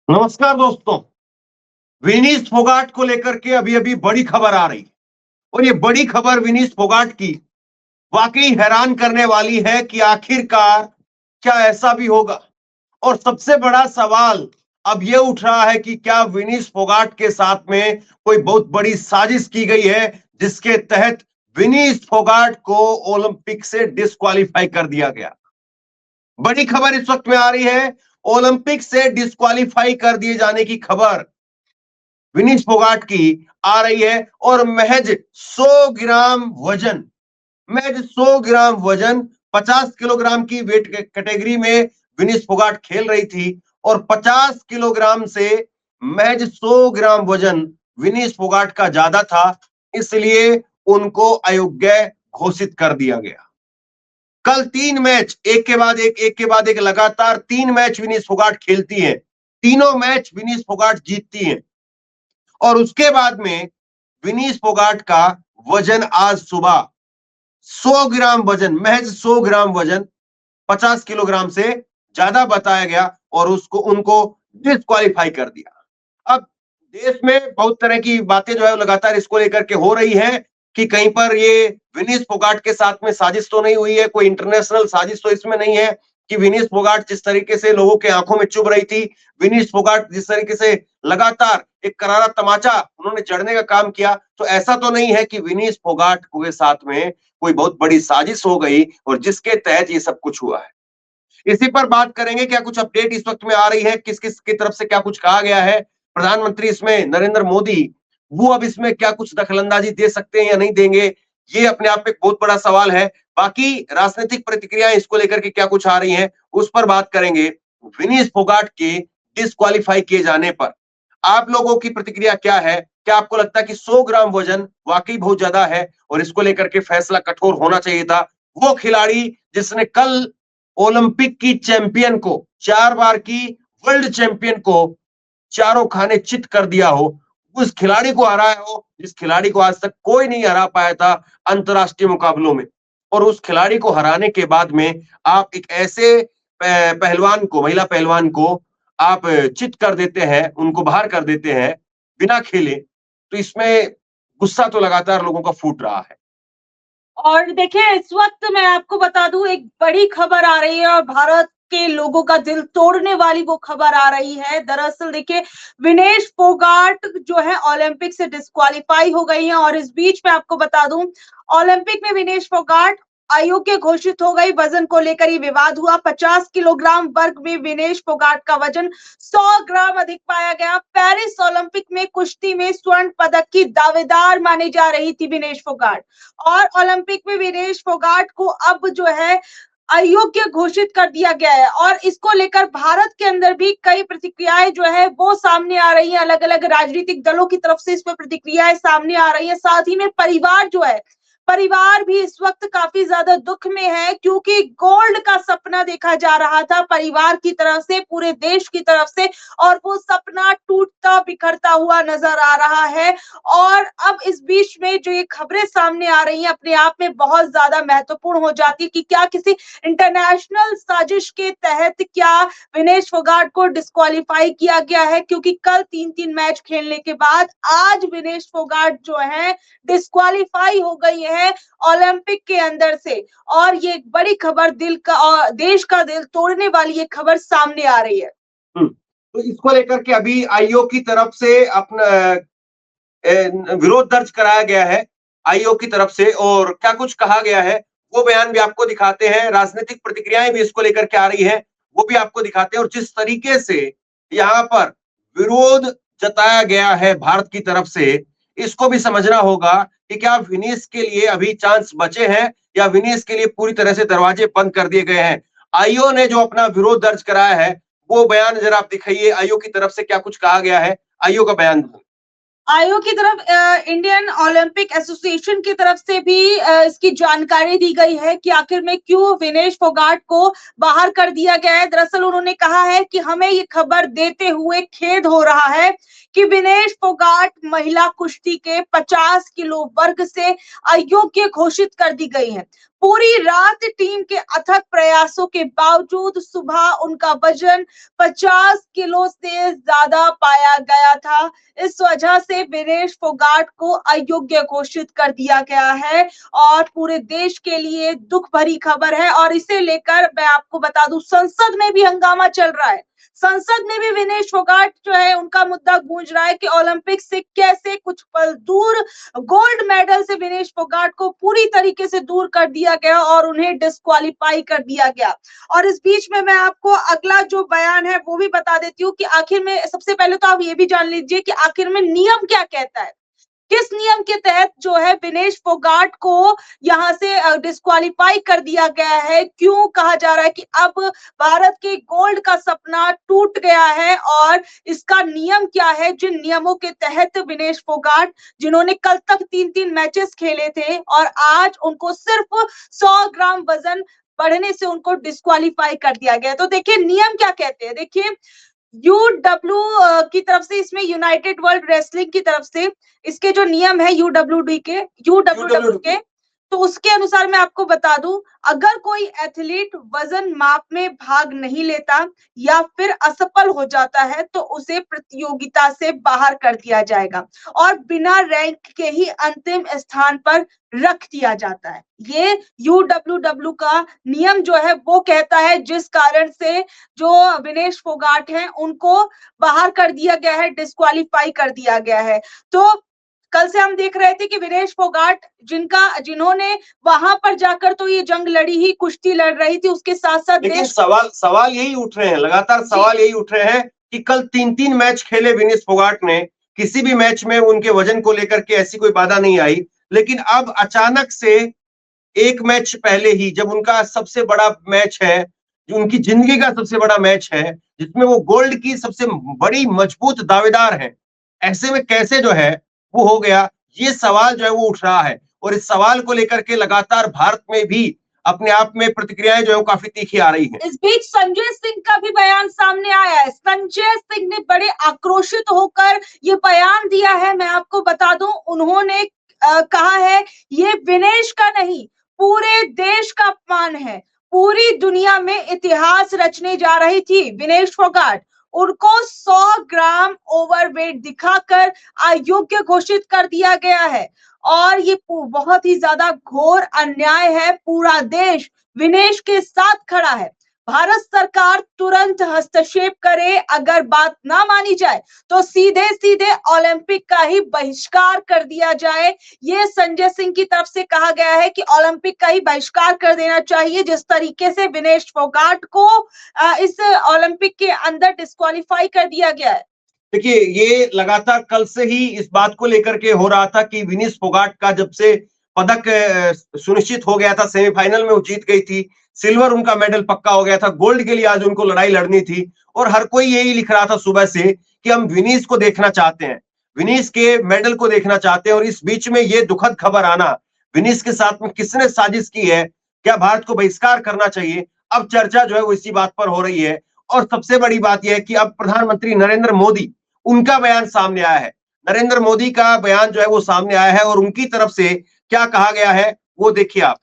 नमस्कार दोस्तों। विनीत फोगाट को लेकर के अभी अभी बड़ी खबर आ रही है और ये बड़ी खबर विनीत फोगाट की वाकई हैरान करने वाली है कि आखिरकार क्या ऐसा भी होगा। और सबसे बड़ा सवाल अब ये उठ रहा है कि क्या विनीत फोगाट के साथ में कोई बहुत बड़ी साजिश की गई है जिसके तहत विनीत फोगाट को ओलंपिक से डिस्क्वालीफाई कर दिया गया। बड़ी खबर इस वक्त में आ रही है, ओलंपिक से डिस्क्वालीफाई कर दिए जाने की खबर विनीत फोगाट की आ रही है। और महज 100 ग्राम वजन, महज 100 ग्राम वजन, 50 किलोग्राम की वेट कैटेगरी में विनीत फोगाट खेल रही थी और 50 किलोग्राम से महज 100 ग्राम वजन विनीत फोगाट का ज्यादा था, इसलिए उनको अयोग्य घोषित कर दिया गया। कल 3 मैच एक के बाद एक लगातार 3 मैच विनीत फोगाट खेलती है, तीनों मैच विनीत फोगाट जीतती है। और उसके बाद में विनीत फोगाट का वजन आज सुबह 100 ग्राम वजन, महज 100 ग्राम वजन 50 किलोग्राम से ज्यादा बताया गया और उसको उनको डिस्क्वालीफाई कर दिया। अब देश में बहुत तरह की बातें जो है लगातार इसको लेकर के हो रही है कि कहीं पर ये विनीत फोगाट के साथ में साजिश तो नहीं हुई है, कोई इंटरनेशनल साजिश तो इसमें नहीं है कि विनीत फोगाट जिस तरीके से लोगों के आंखों में चुभ रही थी, विनीत फोगाट जिस तरीके से लगातार एक करारा तमाचा उन्होंने जड़ने का काम किया, तो ऐसा तो नहीं है कि विनीत फोगाट के साथ में कोई बहुत बड़ी साजिश हो गई और जिसके तहत ये सब कुछ हुआ है। इसी पर बात करेंगे, क्या कुछ अपडेट इस वक्त में आ रही है, किस किस की तरफ से क्या कुछ कहा गया है, प्रधानमंत्री इसमें नरेंद्र मोदी वो अब इसमें क्या कुछ दखलंदाजी दे सकते हैं या नहीं देंगे, ये अपने आप में एक बहुत बड़ा सवाल है। बाकी राजनीतिक प्रतिक्रियाएं इसको लेकर के क्या कुछ आ रही हैं उस पर बात करेंगे। विनीत फोगाट के डिस्क्वालीफाई किए जाने पर आप लोगों की प्रतिक्रिया क्या है? क्या आपको लगता है कि 100 ग्राम वजन वाकई बहुत ज्यादा है और इसको लेकर के फैसला कठोर होना चाहिए था? वो खिलाड़ी जिसने कल ओलंपिक की चैंपियन को, 4 बार की वर्ल्ड चैंपियन को चारों खाने चित कर दिया हो, उस खिलाड़ी को हराया हो जिस खिलाड़ी को आज तक कोई नहीं हरा पाया था अंतरराष्ट्रीय मुकाबलों में। और उस खिलाड़ी को हराने के बाद में आप एक ऐसे पहलवान को, महिला पहलवान को आप चित कर देते हैं, उनको बाहर कर देते हैं बिना खेले, तो इसमें गुस्सा तो लगातार लोगों का फूट रहा है। और देखिए इस वक्त मैं आपको बता दूं एक बड़ी खबर आ रही है और भारत के लोगों का दिल तोड़ने वाली वो खबर आ रही है। दरअसल देखिए विनेश फोगाट जो है ओलंपिक से डिस्क्वालीफाई हो गई है और इस बीच में आपको बता दूं ओलंपिक में विनेश फोगाट अयोग्य घोषित हो गई। वजन को लेकर ही विवाद हुआ। 50 किलोग्राम वर्ग में विनेश फोगाट का वजन 100 ग्राम अधिक पाया गया। पेरिस ओलंपिक में कुश्ती में स्वर्ण पदक की दावेदार मानी जा रही थी विनेश फोगाट और ओलंपिक में विनेश फोगाट को अब जो है अयोग्य घोषित कर दिया गया है और इसको लेकर भारत के अंदर भी कई प्रतिक्रियाएं जो है वो सामने आ रही हैं। अलग अलग राजनीतिक दलों की तरफ से इस पर प्रतिक्रियाएं सामने आ रही हैं। साथ ही में परिवार जो है, परिवार भी इस वक्त काफी ज्यादा दुख में है क्योंकि गोल्ड का सपना देखा जा रहा था परिवार की तरफ से, पूरे देश की तरफ से, और वो सपना टूटता बिखरता हुआ नजर आ रहा है। और अब इस बीच में जो ये खबरें सामने आ रही हैं अपने आप में बहुत ज्यादा महत्वपूर्ण हो जाती है कि क्या किसी इंटरनेशनल साजिश के तहत क्या विनेश फोगाट को डिस्क्वालीफाई किया गया है, क्योंकि कल 3-3 मैच खेलने के बाद आज विनेश फोगाट जो है डिस्क्वालीफाई हो गई है ओलंपिक के अंदर से। और ये एक बड़ी खबर, दिल का और देश का दिल तोड़ने वाली ये खबर सामने आ रही है। तो इसको लेकर के अभी आईओ की तरफ से अपना विरोध दर्ज कराया गया है आईओ की तरफ से, और क्या कुछ कहा गया है वो बयान भी आपको दिखाते हैं। राजनीतिक प्रतिक्रियाएं भी इसको लेकर के आ रही है वो भी आपको दिखाते हैं। और जिस तरीके से यहाँ पर विरोध जताया गया है भारत की तरफ से, इसको भी समझना होगा कि क्या विनीश के लिए अभी चांस बचे हैं या विनीश के लिए पूरी तरह से दरवाजे बंद कर दिए गए हैं। आईओ ने जो अपना विरोध दर्ज कराया है वो बयान जरा आप दिखाइए, आईओ की तरफ से क्या कुछ कहा गया है, आईओ का बयान। आयोग की तरफ इंडियन ओलंपिक एसोसिएशन की तरफ से भी इसकी जानकारी दी गई है कि आखिर में क्यों विनेश फोगाट को बाहर कर दिया गया है। दरअसल उन्होंने कहा है कि हमें ये खबर देते हुए खेद हो रहा है कि विनेश फोगाट महिला कुश्ती के 50 किलो वर्ग से अयोग्य घोषित कर दी गई है। पूरी रात टीम के अथक प्रयासों के बावजूद सुबह उनका वजन 50 किलो से ज्यादा पाया गया था। इस वजह से विनेश फोगाट को अयोग्य घोषित कर दिया गया है और पूरे देश के लिए दुख भरी खबर है। और इसे लेकर मैं आपको बता दूं, संसद में भी हंगामा चल रहा है। संसद में भी विनेश फोगाट जो है उनका मुद्दा गूंज रहा है कि ओलंपिक से कैसे कुछ पल दूर गोल्ड मेडल से विनेश फोगाट को पूरी तरीके से दूर कर दिया गया और उन्हें डिस्क्वालीफाई कर दिया गया। और इस बीच में मैं आपको अगला जो बयान है वो भी बता देती हूँ कि आखिर में, सबसे पहले तो आप ये भी जान लीजिए कि आखिर में नियम क्या कहता है, किस नियम के तहत जो है विनेश फोगाट को यहां से डिस्क्वालीफाई कर दिया गया है। क्यों कहा जा रहा है कि अब भारत के गोल्ड का सपना टूट गया है और इसका नियम क्या है, जिन नियमों के तहत विनेश फोगाट, जिन्होंने कल तक 3-3 मैचेस खेले थे और आज उनको सिर्फ 100 ग्राम वजन बढ़ने से उनको डिस्क्वालीफाई कर दिया गया। तो देखिए नियम क्या कहते हैं। देखिए यूडब्ल्यू की तरफ से, इसमें यूनाइटेड वर्ल्ड रेसलिंग की तरफ से इसके जो नियम है यूडब्ल्यूडब्ल्यू के, तो उसके अनुसार मैं आपको बता दूं, अगर कोई एथलीट वजन माप में भाग नहीं लेता या फिर असफल हो जाता है तो उसे प्रतियोगिता से बाहर कर दिया जाएगा और बिना रैंक के ही अंतिम स्थान पर रख दिया जाता है। ये यूडब्ल्यूडब्ल्यू का नियम जो है वो कहता है, जिस कारण से जो विनेश फोगाट हैं उनको बाहर कर दिया गया है, डिस्क्वालीफाई कर दिया गया है। तो कल से हम देख रहे थे कि विनेश फोगाट जिन्होंने वहां पर जाकर तो ये जंग लड़ी ही, कुश्ती लड़ रही थी, उसके साथ साथ लेकिन सवाल यही उठ रहे हैं, लगातार सवाल यही उठ रहे हैं कि कल 3-3 मैच खेले विनेश फोगाट ने, किसी भी मैच में उनके वजन को लेकर के ऐसी कोई बाधा नहीं आई, लेकिन अब अचानक से एक मैच पहले ही, जब उनका सबसे बड़ा मैच है, जो उनकी जिंदगी का सबसे बड़ा मैच है, जिसमें वो गोल्ड की सबसे बड़ी मजबूत दावेदार है, ऐसे में कैसे जो है वो हो गया, ये सवाल जो है वो उठ रहा है। और इस सवाल को लेकर के लगातार भारत में भी अपने आप में प्रतिक्रियाएं जो है वो काफी तीखी आ रही हैं। इस बीच संजय सिंह का भी बयान सामने आया है। संजय सिंह ने बड़े आक्रोशित होकर ये बयान दिया है। मैं आपको बता दूं, उन्होंने कहा है ये विनेश का नहीं, पूरे देश का अपमान है। पूरी दुनिया में इतिहास रचने जा रही थी विनेश फोगाट, उनको 100 ग्राम ओवरवेट दिखाकर अयोग्य घोषित कर दिया गया है और ये बहुत ही ज्यादा घोर अन्याय है। पूरा देश विनेश के साथ खड़ा है। भारत सरकार तुरंत हस्तक्षेप करे, अगर बात ना मानी जाए तो सीधे सीधे ओलंपिक का ही बहिष्कार कर दिया जाए। ये संजय सिंह की तरफ से कहा गया है कि ओलंपिक का ही बहिष्कार कर देना चाहिए, जिस तरीके से विनेश फोगाट को इस ओलंपिक के अंदर डिस्क्वालीफाई कर दिया गया है। देखिए, ये लगातार कल से ही इस बात को लेकर के हो रहा था कि विनेश फोगाट का जब से पदक सुनिश्चित हो गया था, सेमीफाइनल में वो जीत गई थी, सिल्वर उनका मेडल पक्का हो गया था, गोल्ड के लिए आज उनको लड़ाई लड़नी थी और हर कोई यही लिख रहा था सुबह से कि हम विनेश को देखना चाहते हैं, विनेश के मेडल को देखना चाहते हैं। और इस बीच में ये दुखद खबर आना, विनेश के साथ में किसने साजिश की है, क्या भारत को बहिष्कार करना चाहिए, अब चर्चा जो है वो इसी बात पर हो रही है। और सबसे बड़ी बात यह है कि अब प्रधानमंत्री नरेंद्र मोदी, उनका बयान सामने आया है। नरेंद्र मोदी का बयान जो है वो सामने आया है और उनकी तरफ से क्या कहा गया है वो देखिए आप।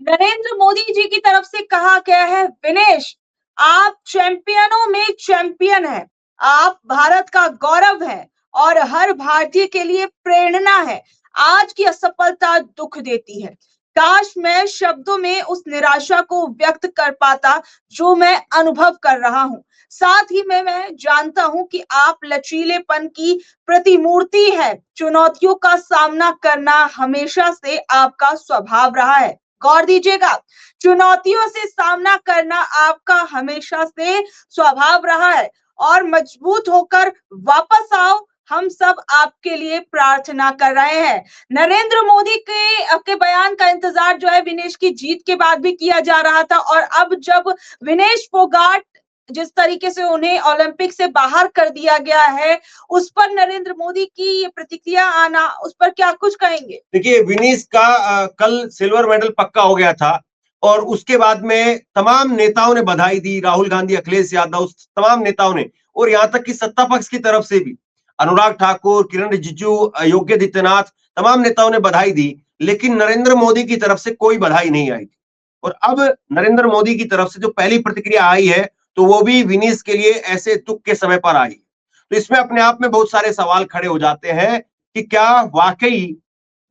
नरेंद्र मोदी जी की तरफ से कहा गया है, विनेश आप चैंपियनों में चैंपियन है, आप भारत का गौरव है और हर भारतीय के लिए प्रेरणा है। आज की असफलता दुख देती है। काश मैं शब्दों में उस निराशा को व्यक्त कर पाता जो मैं अनुभव कर रहा हूं। साथ ही मैं जानता हूं कि आप लचीलेपन की प्रतिमूर्ति है। चुनौतियों का सामना करना हमेशा से आपका स्वभाव रहा है। गौर दीजिएगा, चुनौतियों से सामना करना आपका हमेशा से स्वभाव रहा है और मजबूत होकर वापस आओ, हम सब आपके लिए प्रार्थना कर रहे हैं। नरेंद्र मोदी के बयान का इंतजार जो है विनेश की जीत के बाद भी किया जा रहा था और अब जब विनेश फोगाट जिस तरीके से उन्हें ओलंपिक से बाहर कर दिया गया है, उस पर नरेंद्र मोदी की प्रतिक्रिया आना, उस पर क्या कुछ कहेंगे? देखिए, विनेश का कल सिल्वर मेडल पक्का हो गया था और उसके बाद में तमाम नेताओं ने बधाई दी, राहुल गांधी, अखिलेश यादव, तमाम नेताओं ने, और यहाँ तक कि सत्ता पक्ष की तरफ से भी। अनुराग ठाकुर, किरण रिजिजू, योगी आदित्यनाथ, तमाम नेताओं ने बधाई दी, लेकिन नरेंद्र मोदी की तरफ से कोई बधाई नहीं आई। और अब नरेंद्र मोदी की तरफ से जो पहली प्रतिक्रिया आई है, तो वो भी विनीस के लिए ऐसे दुख के समय पर आई। तो इसमें अपने आप में बहुत सारे सवाल खड़े हो जाते हैं कि क्या वाकई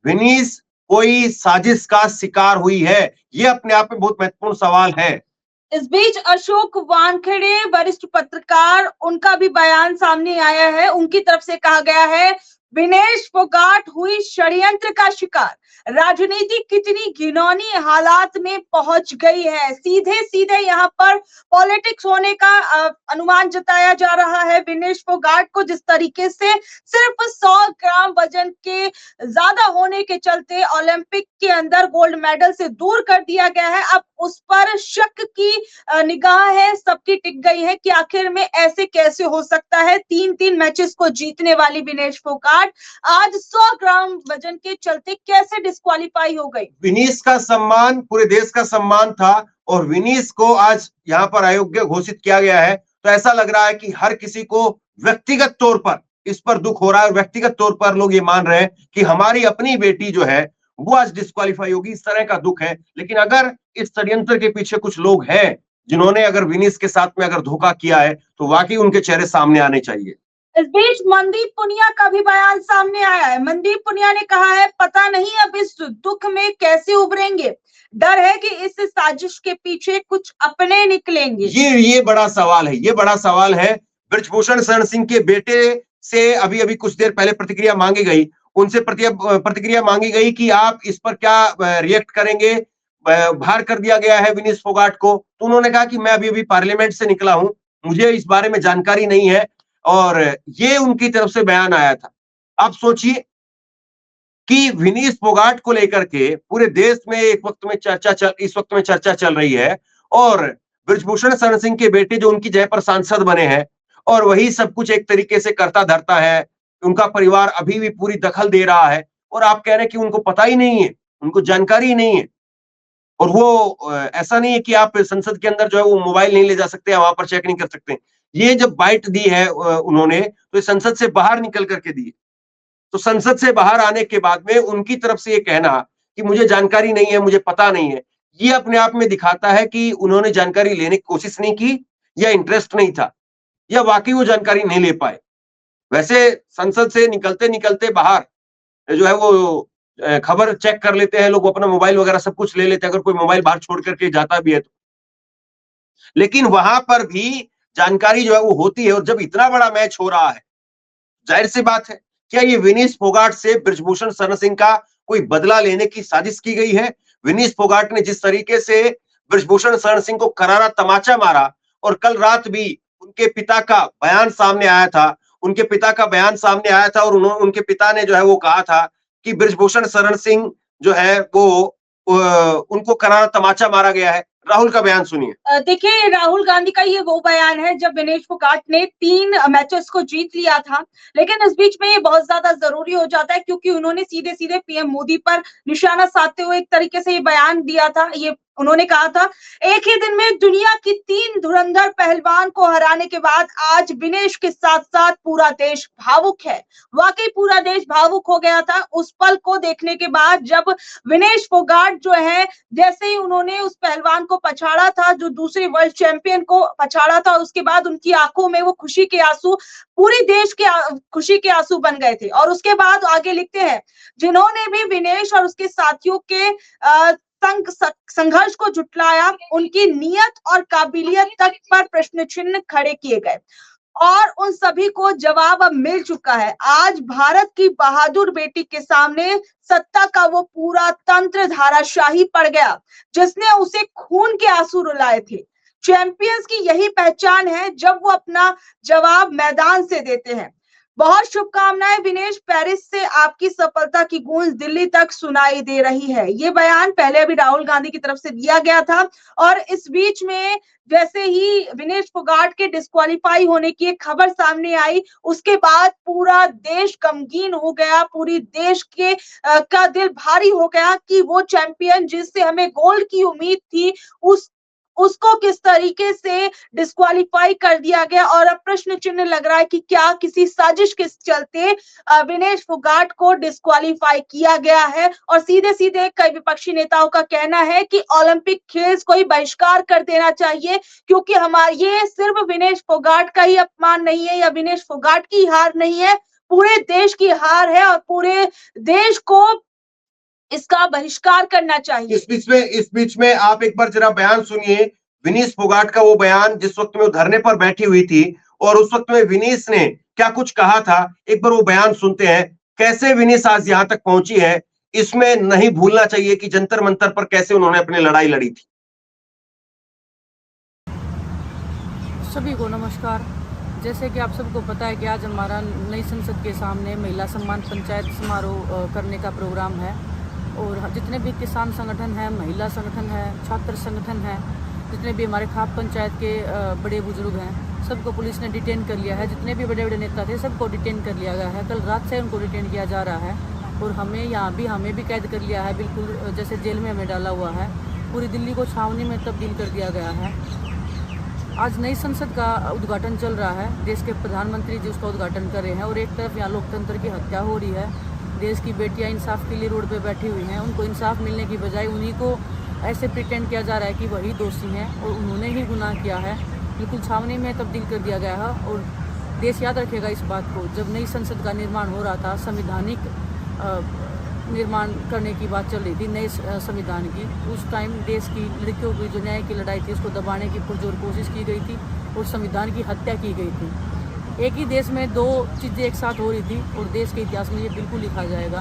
विनीस कोई साजिश का शिकार हुई है? ये अपने आप में बहुत महत्वपूर्ण सवाल है। इस बीच अशोक वानखेड़े वरिष्ठ पत्रकार, उनका भी बयान सामने आया है। उनकी तरफ से कहा गया है, विनेश फोगाट हुई षड्यंत्र का शिकार। राजनीति कितनी घिनौनी हालात में पहुंच गई है, सीधे सीधे यहाँ पर पॉलिटिक्स होने का अनुमान जताया जा रहा है। विनेश फोगाट को जिस तरीके से सिर्फ 100 ग्राम वजन के ज्यादा होने के चलते ओलंपिक के अंदर गोल्ड मेडल से दूर कर दिया गया है, अब उस पर शक की निगाह है, सबकी टिक गई है कि आखिर में ऐसे कैसे हो सकता है। 3-3 मैचेस को जीतने वाली विनेश फोगाट आज 100 ग्राम वजन के चलते कैसे डिस्क्वालीफाई हो गई। विनीस का सम्मान पूरे देश का सम्मान था और विनीस को आज यहाँ पर अयोग्य घोषित किया गया है। तो ऐसा लग रहा है कि हर किसी को व्यक्तिगत तौर पर इस पर दुख हो रहा है और व्यक्तिगत तौर पर लोग ये मान रहे हैं कि हमारी अपनी बेटी जो है वो आज डिस्क्वालीफाई होगी। इस तरह का दुख है। लेकिन अगर इस षड्यंत्र के पीछे कुछ लोग हैं जिन्होंने अगर विनीस के साथ में अगर धोखा किया है, तो वाकई उनके चेहरे सामने आने चाहिए। इस बीच मनदीप पुनिया का भी बयान सामने आया है। मनदीप पुनिया ने कहा है, पता नहीं अब इस दुख में कैसे उभरेंगे, डर है कि इस साजिश के पीछे कुछ अपने निकलेंगे। ये बड़ा सवाल है। ये बड़ा सवाल है। बृजभूषण शरण सिंह के बेटे से अभी अभी कुछ देर पहले प्रतिक्रिया मांगी गई। उनसे प्रतिक्रिया मांगी गई कि आप इस पर क्या रिएक्ट करेंगे। बाहर कर दिया गया है विनीस फोगाट को। तो उन्होंने कहा कि मैं अभी अभी पार्लियामेंट से निकला हूं, मुझे इस बारे में जानकारी नहीं है। और ये उनकी तरफ से बयान आया था। आप सोचिए कि विनीस फोगाट को लेकर के पूरे देश में इस वक्त में चर्चा चल रही है और बृजभूषण शरण सिंह के बेटे जो उनकी जगह पर सांसद बने हैं और वही सब कुछ एक तरीके से करता धरता है। उनका परिवार अभी भी पूरी दखल दे रहा है और आप कह रहे हैं कि उनको पता ही नहीं है, उनको जानकारी ही नहीं है। और वो ऐसा नहीं है कि आप संसद के अंदर जो है वो मोबाइल नहीं ले जा सकते या वहां पर चेक नहीं कर सकते। ये जब बाइट दी है उन्होंने, तो संसद से बाहर निकल करके दी। तो संसद से बाहर आने के बाद में उनकी तरफ से ये कहना कि मुझे जानकारी नहीं है, मुझे पता नहीं है, ये अपने आप में दिखाता है कि उन्होंने जानकारी लेने की कोशिश नहीं की या इंटरेस्ट नहीं था या वाकई वो जानकारी नहीं ले पाए। वैसे संसद से निकलते निकलते बाहर जो है वो खबर चेक कर लेते हैं लोग, अपना मोबाइल वगैरह सब कुछ ले लेते हैं अगर कोई मोबाइल बाहर छोड़ करके जाता भी है तो। लेकिन वहां पर भी जानकारी जो है वो होती है। और जब इतना बड़ा मैच हो रहा है, जाहिर सी बात है, क्या ये विनीस फोगाट से बृजभूषण शरण सिंह का कोई बदला लेने की साजिश की गई है? विनीस फोगाट ने जिस तरीके से बृजभूषण शरण सिंह को करारा तमाचा मारा और कल रात भी उनके पिता का बयान सामने आया था। और उनके पिता ने जो है वो कहा था कि बृजभूषण शरण सिंह जो है वो उनको करारा तमाचा मारा गया है। राहुल का बयान सुनिए। देखिए, राहुल गांधी का ये वो बयान है जब विनेश फोगाट ने 3 मैचेस को जीत लिया था। लेकिन इस बीच में ये बहुत ज्यादा जरूरी हो जाता है क्योंकि उन्होंने सीधे सीधे पीएम मोदी पर निशाना साधते हुए एक तरीके से ये बयान दिया था। ये उन्होंने कहा था, एक ही दिन में दुनिया की 3 धुरंधर पहलवान को हराने के बाद आज विनेश के साथ साथ पूरा देश भावुक है। वाकई पूरा देश भावुक हो गया था उस पल को देखने के बाद जब विनेश फोगाट जो है, जैसे ही उन्होंने उस पहलवान को पछाड़ा था, जो दूसरे वर्ल्ड चैंपियन को पछाड़ा था, उसके बाद उनकी आंखों में वो खुशी के आंसू, पूरी देश के खुशी के आंसू बन गए थे। और उसके बाद आगे लिखते हैं, जिन्होंने भी विनेश और उसके साथियों के संघर्ष को जुटलाया, उनकी नियत और काबिलियत तक पर प्रश्न चिन्ह खड़े किए गए और उन सभी को जवाब अब मिल चुका है। आज भारत की बहादुर बेटी के सामने सत्ता का वो पूरा तंत्र धाराशाही पड़ गया जिसने उसे खून के आंसू रुलाए थे। चैंपियंस की यही पहचान है जब वो अपना जवाब मैदान से देते हैं। बहुत शुभकामनाएं विनेश, पेरिस से आपकी सफलता की गूंज दिल्ली तक सुनाई दे रही है। ये बयान पहले अभी राहुल गांधी की तरफ से दिया गया था और इस बीच में जैसे ही विनेश फोगाट के डिस्क्वालीफाई होने की एक खबर सामने आई, उसके बाद पूरा देश गमगीन हो गया, पूरी देश के का दिल भारी हो गया कि वो चैंपियन जिससे हमें गोल्ड की उम्मीद थी, उसको किस तरीके से डिस्क्वालीफाई कर दिया गया और अब प्रश्न चिन्ह लग रहा है कि क्या किसी साजिश के चलते विनेश फोगाट को डिस्क्वालीफाई किया गया है। और सीधे सीधे कई विपक्षी नेताओं का कहना है कि ओलंपिक खेल को ही बहिष्कार कर देना चाहिए, क्योंकि हमारे ये सिर्फ विनेश फोगाट का ही अपमान नहीं है या विनेश फोगाट की हार नहीं है, पूरे देश की हार है और पूरे देश को इसका बहिष्कार करना चाहिए। इस बीच में आप एक बार जरा बयान सुनिए विनीश फोगाट का, वो बयान जिस वक्त में वो धरने पर बैठी हुई थी और उस वक्त में विनीश ने क्या कुछ कहा था। एक बार वो बयान सुनते हैं, कैसे विनीश आज यहां तक पहुंची है। इसमें नहीं भूलना चाहिए कि जंतर मंतर पर कैसे उन्होंने अपनी लड़ाई लड़ी थी। सभी को नमस्कार। जैसे कि आप सबको पता है कि आज हमारा नई संसद के सामने महिला सम्मान पंचायत समारोह करने का प्रोग्राम है और जितने भी किसान संगठन हैं, महिला संगठन है, छात्र संगठन है, जितने भी हमारे खाप पंचायत के बड़े बुजुर्ग हैं, सबको पुलिस ने डिटेन कर लिया है। जितने भी बड़े बड़े नेता थे सबको डिटेन कर लिया गया है। कल रात से उनको डिटेन किया जा रहा है और हमें भी कैद कर लिया है, बिल्कुल जैसे जेल में हमें डाला हुआ है। पूरी दिल्ली को छावनी में तब्दील कर दिया गया है। आज नई संसद का उद्घाटन चल रहा है, देश के प्रधानमंत्री जी उसका उद्घाटन कर रहे हैं और एक तरफ यहाँ लोकतंत्र की हत्या हो रही है। देश की बेटियां इंसाफ के लिए रोड पे बैठी हुई हैं, उनको इंसाफ मिलने की बजाय उन्हीं को ऐसे प्रिटेंड किया जा रहा है कि वही दोषी हैं और उन्होंने ही गुनाह किया है। बिल्कुल छावनी में तब्दील कर दिया गया है और देश याद रखेगा इस बात को। जब नई संसद का निर्माण हो रहा था, संवैधानिक निर्माण करने की बात चल रही थी नए संविधान की, उस टाइम देश की लड़कियों की जो न्याय की लड़ाई थी उसको दबाने की पुरजोर कोशिश की गई थी और संविधान की हत्या की गई थी। एक ही देश में दो चीज़ें एक साथ हो रही थी और देश के इतिहास में ये बिल्कुल लिखा जाएगा।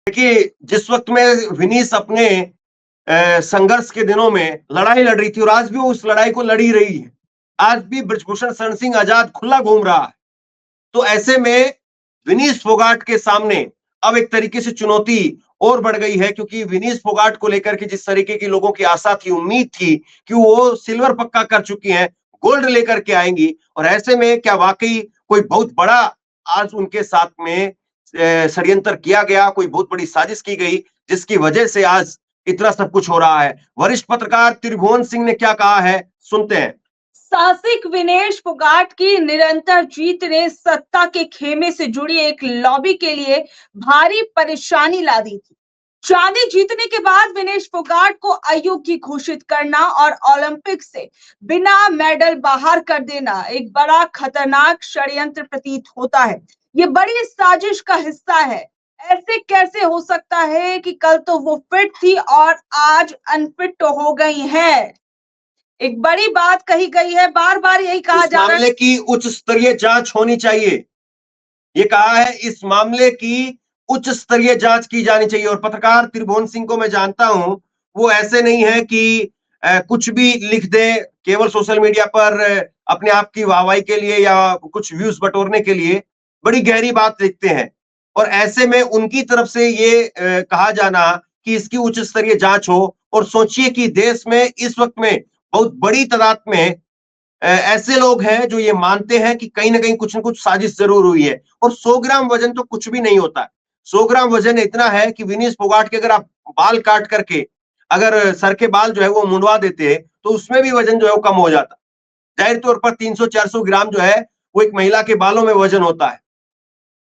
देखिए, जिस वक्त में विनीश अपने संघर्ष के दिनों में लड़ाई लड़ रही थी और आज भी वो उस लड़ाई को लड़ी रही है, आज भी बृजभूषण शरण सिंह आजाद खुला घूम रहा है, तो ऐसे में विनीश फोगाट के सामने अब एक तरीके से चुनौती और बढ़ गई है, क्योंकि विनीश फोगाट को लेकर के जिस तरीके की लोगों की आशा थी, उम्मीद थी कि वो सिल्वर पक्का कर चुकी हैं, गोल्ड लेकर के आएंगी, और ऐसे में क्या वाकई कोई बहुत बड़ा आज उनके साथ में षड्यंत्र किया गया, कोई बहुत बड़ी साजिश की गई जिसकी वजह से आज इतना सब कुछ हो रहा है। वरिष्ठ पत्रकार त्रिभुवन सिंह ने क्या कहा है, सुनते हैं। साहसिक विनेश फोगाट की निरंतर जीत ने सत्ता के खेमे से जुड़ी एक लॉबी के लिए भारी परेशानी ला दी थी। चांदी जीतने के बाद विनेश फोगाट को अयोग्य घोषित करना और ओलंपिक से बिना मेडल बाहर कर देना एक बड़ा खतरनाक षड्यंत्र प्रतीत होता है। ये बड़ी साजिश का हिस्सा है। ऐसे कैसे हो सकता है कि कल तो वो फिट थी और आज अनफिट हो गई है। एक बड़ी बात कही गई है, बार बार यही कहा जा रहा है। मामले की उच्च स्तरीय जांच होनी चाहिए, ये कहा है। इस मामले की उच्च स्तरीय जांच की जानी चाहिए। और पत्रकार त्रिभुवन सिंह को मैं जानता हूं, वो ऐसे नहीं है कि कुछ भी लिख दे केवल सोशल मीडिया पर अपने आप की वाहवाही के लिए या कुछ व्यूज बटोरने के लिए, बड़ी गहरी बात लिखते हैं। और ऐसे में उनकी तरफ से ये कहा जाना कि इसकी उच्च स्तरीय जांच हो, और सोचिए कि देश में इस वक्त में बहुत बड़ी तादाद में ऐसे लोग हैं जो ये मानते हैं कि कहीं ना कहीं कुछ न कुछ साजिश जरूर हुई है। और 100 ग्राम वजन तो कुछ भी नहीं होता है। 100 ग्राम वजन इतना है कि विनीश फोगाट के अगर आप बाल काट करके अगर सर के बाल जो है वो मुंडवा देते तो उसमें भी वजन जो है वो कम हो जाता। जाहिर तौर पर 300-400 ग्राम जो है वो एक महिला के बालों में वजन होता है,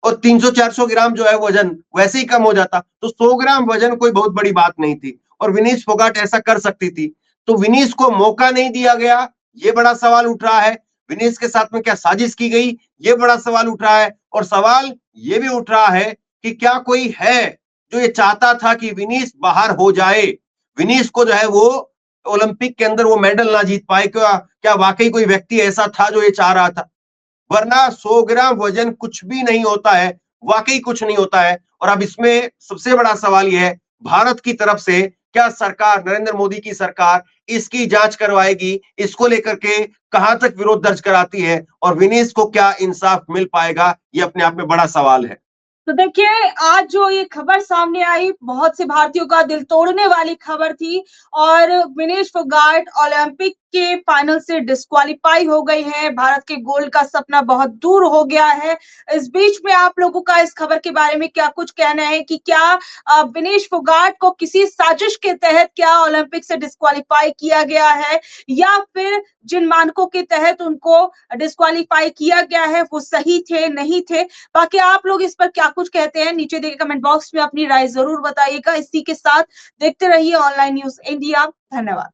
और 300-400 ग्राम जो है वजन वैसे ही कम हो जाता। तो 100 ग्राम वजन कोई बहुत बड़ी बात नहीं थी और विनीश फोगाट ऐसा कर सकती थी। तो विनीश को मौका नहीं दिया गया, ये बड़ा सवाल उठ रहा है। विनीश के साथ में क्या साजिश की गई, ये बड़ा सवाल उठ रहा है। और सवाल ये भी उठ रहा है कि क्या कोई है जो ये चाहता था कि विनीश बाहर हो जाए, विनीश को जो है वो ओलंपिक के अंदर वो मेडल ना जीत पाए। क्या वाकई कोई व्यक्ति ऐसा था जो ये चाह रहा था? वरना 100 ग्राम वजन कुछ भी नहीं होता है, वाकई कुछ नहीं होता है। और अब इसमें सबसे बड़ा सवाल यह है, भारत की तरफ से क्या सरकार, नरेंद्र मोदी की सरकार इसकी जांच करवाएगी, इसको लेकर के कहां तक विरोध दर्ज कराती है, और विनीश को क्या इंसाफ मिल पाएगा, ये अपने आप में बड़ा सवाल है। तो देखिए, आज जो ये खबर सामने आई, बहुत से भारतीयों का दिल तोड़ने वाली खबर थी और विनेश फोगाट ओलंपिक के फाइनल से डिस्क्वालीफाई हो गई है। भारत के गोल्ड का सपना बहुत दूर हो गया है। इस बीच में आप लोगों का इस खबर के बारे में क्या कुछ कहना है कि क्या विनेश फोगाट को किसी साजिश के तहत क्या ओलंपिक से डिस्क्वालीफाई किया गया है, या फिर जिन मानकों के तहत उनको डिस्क्वालीफाई किया गया है वो सही थे, नहीं थे? बाकी आप लोग इस पर क्या कुछ कहते हैं, नीचे दिए कमेंट बॉक्स में अपनी राय जरूर बताइएगा। इसी के साथ देखते रहिए ऑनलाइन न्यूज इंडिया। धन्यवाद।